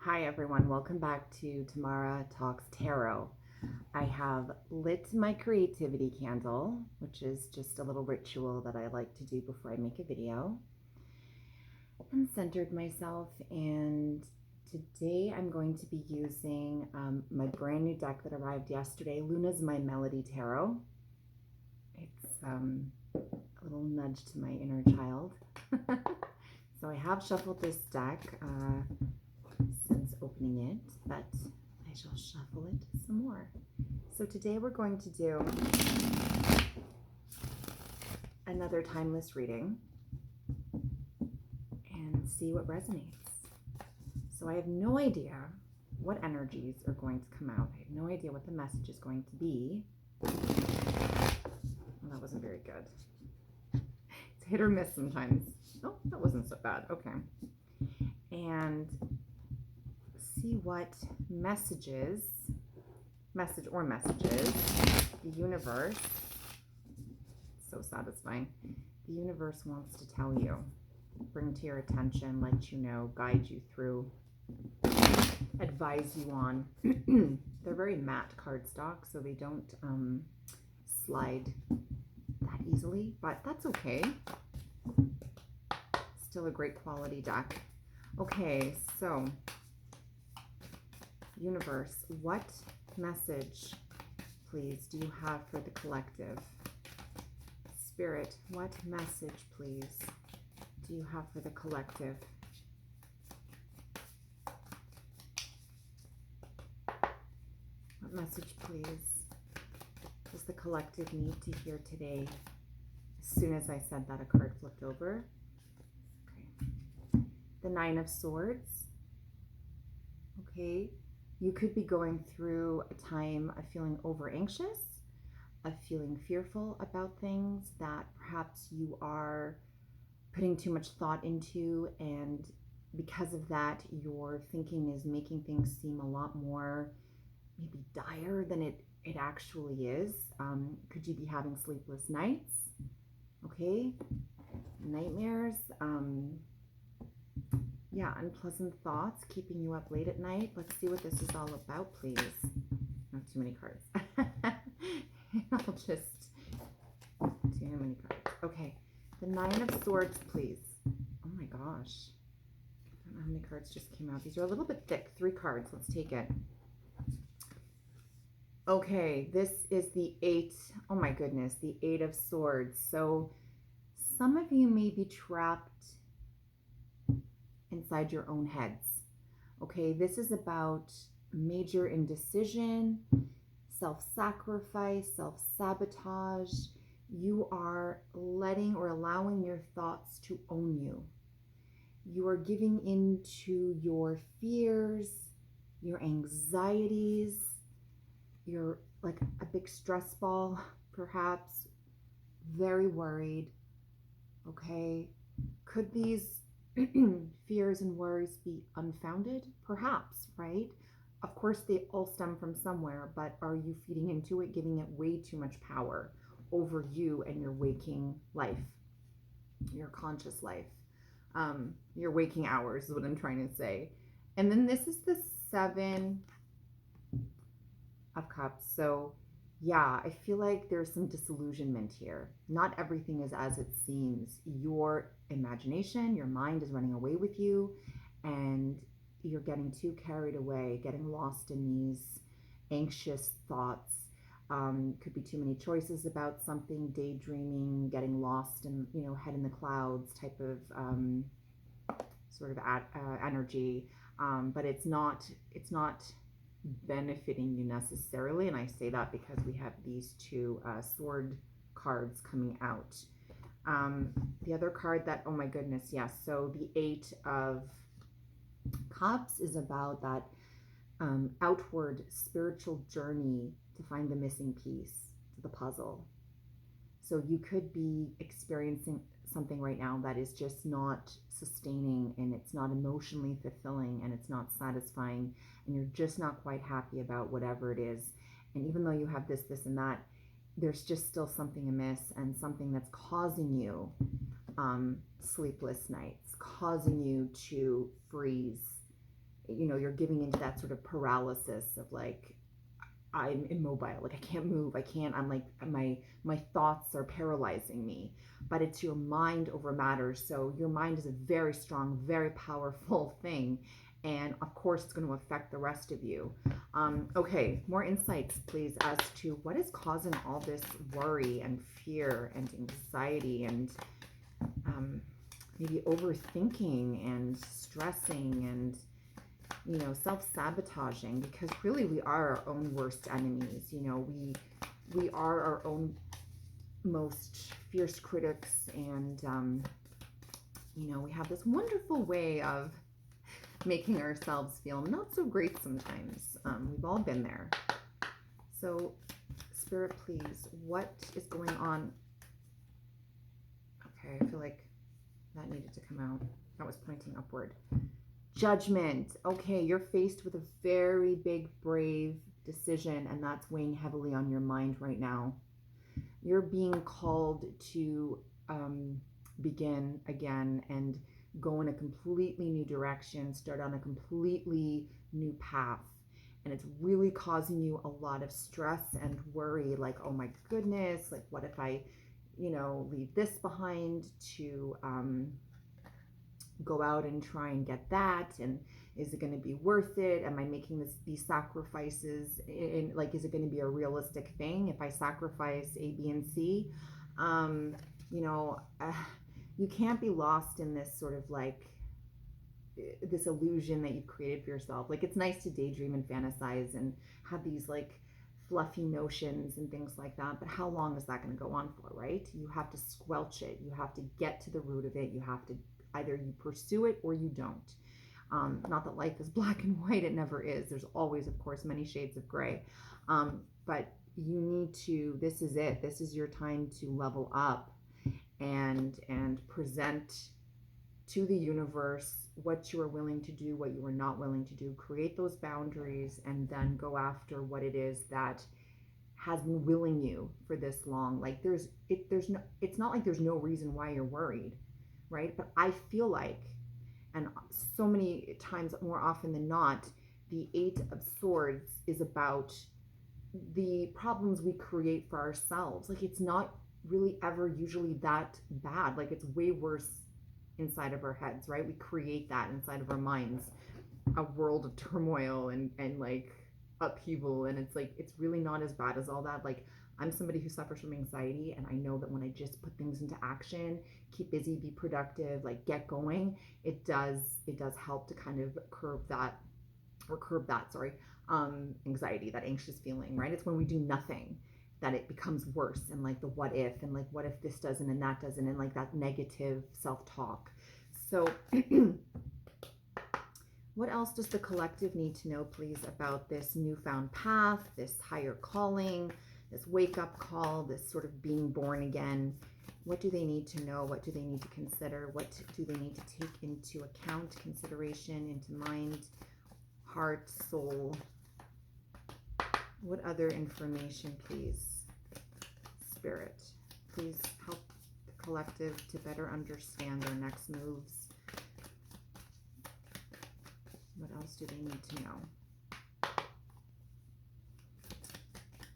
Hi everyone, welcome back to Tamara Talks Tarot. I have lit my creativity candle, which is just a little ritual that I like to do before I make a video, and centered myself. And today I'm going to be using my brand new deck that arrived yesterday, Luna's My Melody Tarot. It's a little nudge to my inner child. So I have shuffled this deck since opening it, but I shall shuffle it some more. So today we're going to do another timeless reading and see what resonates. So I have no idea what energies are going to come out. I have no idea what the message is going to be. Well, that wasn't very good. It's hit or miss sometimes. Oh, that wasn't so bad. Okay. And see what messages, the universe, so satisfying, the universe wants to tell you, bring to your attention, let you know, guide you through, advise you on. They're very matte cardstock, so they don't slide that easily, but that's okay. Still a great quality deck. Okay, so universe, what message, please, do you have for the collective? Spirit, what message, please, do you have for the collective? What message, please, does the collective need to hear today? As soon as I said that, a card flipped over. Okay. The Nine of Swords. Okay. You could be going through a time of feeling over anxious, of feeling fearful about things that perhaps you are putting too much thought into, and because of that, your thinking is making things seem a lot more maybe dire than it actually is. Could you be having sleepless nights? Okay, nightmares. Yeah, unpleasant thoughts keeping you up late at night. Let's see what this is all about, please. Not too many cards. I'll just, too many cards. Okay, the Nine of Swords, please. Oh my gosh. I don't know how many cards just came out. These are a little bit thick. 3 cards. Let's take it. Okay, this is the 8. Oh my goodness, the 8 of Swords. So some of you may be trapped inside your own heads. Okay, this is about major indecision, self-sacrifice, self-sabotage. You are letting or allowing your thoughts to own you. You are giving into your fears, your anxieties. You're like a big stress ball, perhaps, very worried. Okay, could these fears and worries be unfounded? Perhaps, right? Of course, they all stem from somewhere, but are you feeding into it, giving it way too much power over you and your waking life, your conscious life, your waking hours is what I'm trying to say. And then this is the 7 of Cups. So yeah, I feel like there's some disillusionment here. Not everything is as it seems. Your imagination, your mind is running away with you, and you're getting too carried away, getting lost in these anxious thoughts. Could be too many choices about something, daydreaming, getting lost in, head in the clouds type of sort of energy. But it's not benefiting you necessarily, and I say that because we have these 2 sword cards coming out. The other card that, oh my goodness, yes, so the 8 of Cups is about that outward spiritual journey to find the missing piece to the puzzle. So you could be experiencing something right now that is just not sustaining, and it's not emotionally fulfilling, and it's not satisfying, and you're just not quite happy about whatever it is. And even though you have this, and that, there's just still something amiss, and something that's causing you sleepless nights, causing you to freeze, you're giving into that sort of paralysis of like, I'm immobile, like I can't move, I'm like, my thoughts are paralyzing me. But it's your mind over matter. So your mind is a very strong, very powerful thing. And of course, it's going to affect the rest of you. Okay, more insights, please, as to what is causing all this worry and fear and anxiety and maybe overthinking and stressing and self-sabotaging, because really we are our own worst enemies. We are our own most fierce critics, and we have this wonderful way of making ourselves feel not so great sometimes. We've all been there. So Spirit, please, what is going on? Okay, I feel like that needed to come out. That was pointing upward. Judgment. Okay, you're faced with a very big, brave decision, and that's weighing heavily on your mind right now. You're being called to begin again and go in a completely new direction, start on a completely new path. And it's really causing you a lot of stress and worry, like, oh my goodness, like what if I, leave this behind to go out and try and get that, and is it going to be worth it? Am I making these sacrifices in, like, is it going to be a realistic thing if I sacrifice A, B, and C? You can't be lost in this sort of like this illusion that you've created for yourself. Like, it's nice to daydream and fantasize and have these like fluffy notions and things like that, but how long is that going to go on for, right? You have to squelch it. You have to get to the root of it. You have to either you pursue it or you don't. Not that life is black and white, it never is. There's always, of course, many shades of gray. But you need to, this is it. This is your time to level up and present to the universe what you are willing to do, what you are not willing to do. Create those boundaries and then go after what it is that has been willing you for this long. Like it's not like there's no reason why you're worried, right? But I feel like, and so many times more often than not, the Eight of Swords is about the problems we create for ourselves. Like, it's not really ever usually that bad. Like, it's way worse inside of our heads, right? We create that inside of our minds, a world of turmoil and like upheaval, and it's like, it's really not as bad as all that. Like, I'm somebody who suffers from anxiety, and I know that when I just put things into action, keep busy, be productive, like get going, it does help to kind of curb that anxiety, that anxious feeling, right? It's when we do nothing that it becomes worse, and like the what if, and like what if this doesn't and that doesn't, and like that negative self-talk. So what else does the collective need to know, please, about this newfound path, this higher calling, this wake-up call, this sort of being born again? What do they need to know? What do they need to consider? What do they need to take into account, consideration, into mind, heart, soul? What other information, please? Spirit, please help the collective to better understand their next moves. What else do they need to know?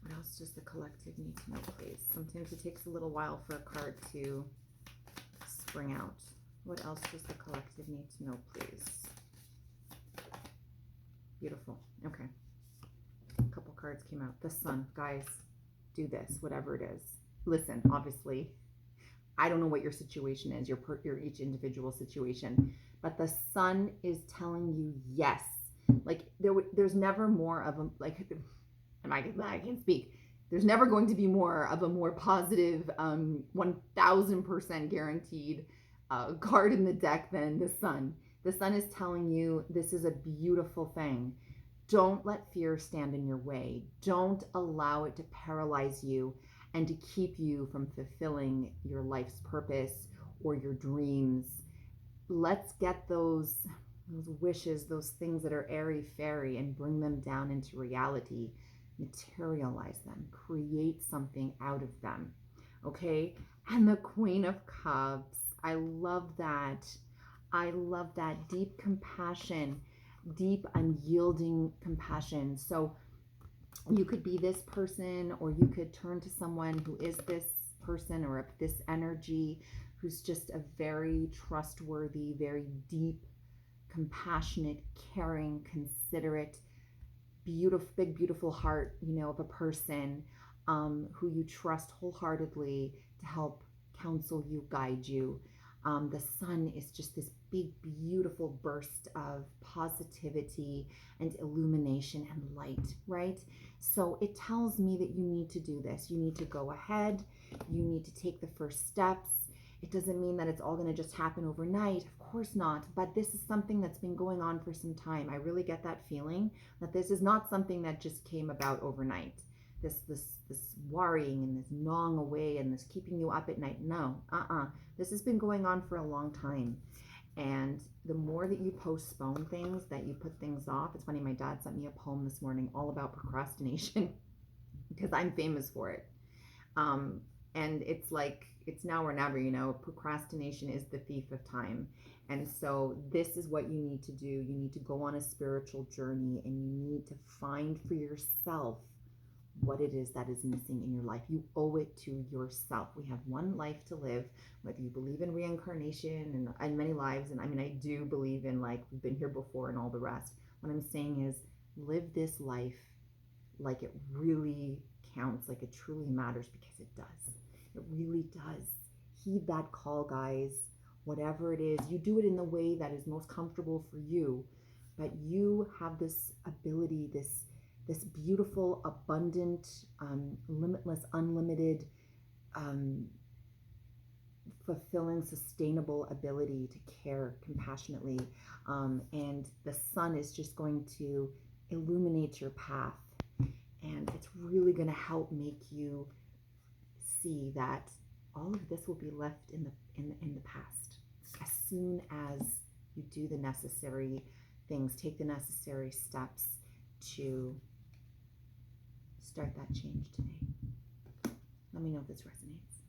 What else does the collective need to know, please? Sometimes it takes a little while for a card to spring out. What else does the collective need to know, please? Beautiful. Okay. A couple cards came out. The Sun. Guys, do this, whatever it is. Listen, obviously, I don't know what your situation is, your each individual situation, but the Sun is telling you yes. Like, there's never more of a, like, I can't speak. There's never going to be more of a more positive, 1000% guaranteed card in the deck than the Sun. The Sun is telling you this is a beautiful thing. Don't let fear stand in your way. Don't allow it to paralyze you and to keep you from fulfilling your life's purpose or your dreams. Let's get those wishes, those things that are airy-fairy, and bring them down into reality. Materialize them. Create something out of them. Okay? And the Queen of Cups. I love that. I love that deep compassion deep, unyielding compassion. So you could be this person, or you could turn to someone who is this person or this energy who's just a very trustworthy, very deep, compassionate, caring, considerate, beautiful, big, beautiful heart, of a person, who you trust wholeheartedly to help counsel you, guide you. The sun is just this big, beautiful burst of positivity and illumination and light, right? So it tells me that you need to do this. You need to go ahead. You need to take the first steps. It doesn't mean that it's all going to just happen overnight. Of course not. But this is something that's been going on for some time. I really get that feeling that this is not something that just came about overnight. This worrying and this gnawing away and this keeping you up at night. No, this has been going on for a long time. And the more that you postpone things, that you put things off. It's funny, my dad sent me a poem this morning all about procrastination because I'm famous for it. And it's like, it's now or never, procrastination is the thief of time. And so this is what you need to do. You need to go on a spiritual journey, and you need to find for yourself what it is that is missing in your life. You owe it to yourself. We have one life to live, whether you believe in reincarnation and many lives. And I mean, I do believe in, like, we've been here before and all the rest. What I'm saying is, live this life like it really counts, like it truly matters, because it does. It really does. Heed that call, guys. Whatever it is, you do it in the way that is most comfortable for you. But you have this ability, this beautiful, abundant, limitless, unlimited, fulfilling, sustainable ability to care compassionately. And the sun is just going to illuminate your path. And it's really going to help make you see that all of this will be left in the past as soon as you do the necessary things, take the necessary steps to start that change today. Let me know if this resonates.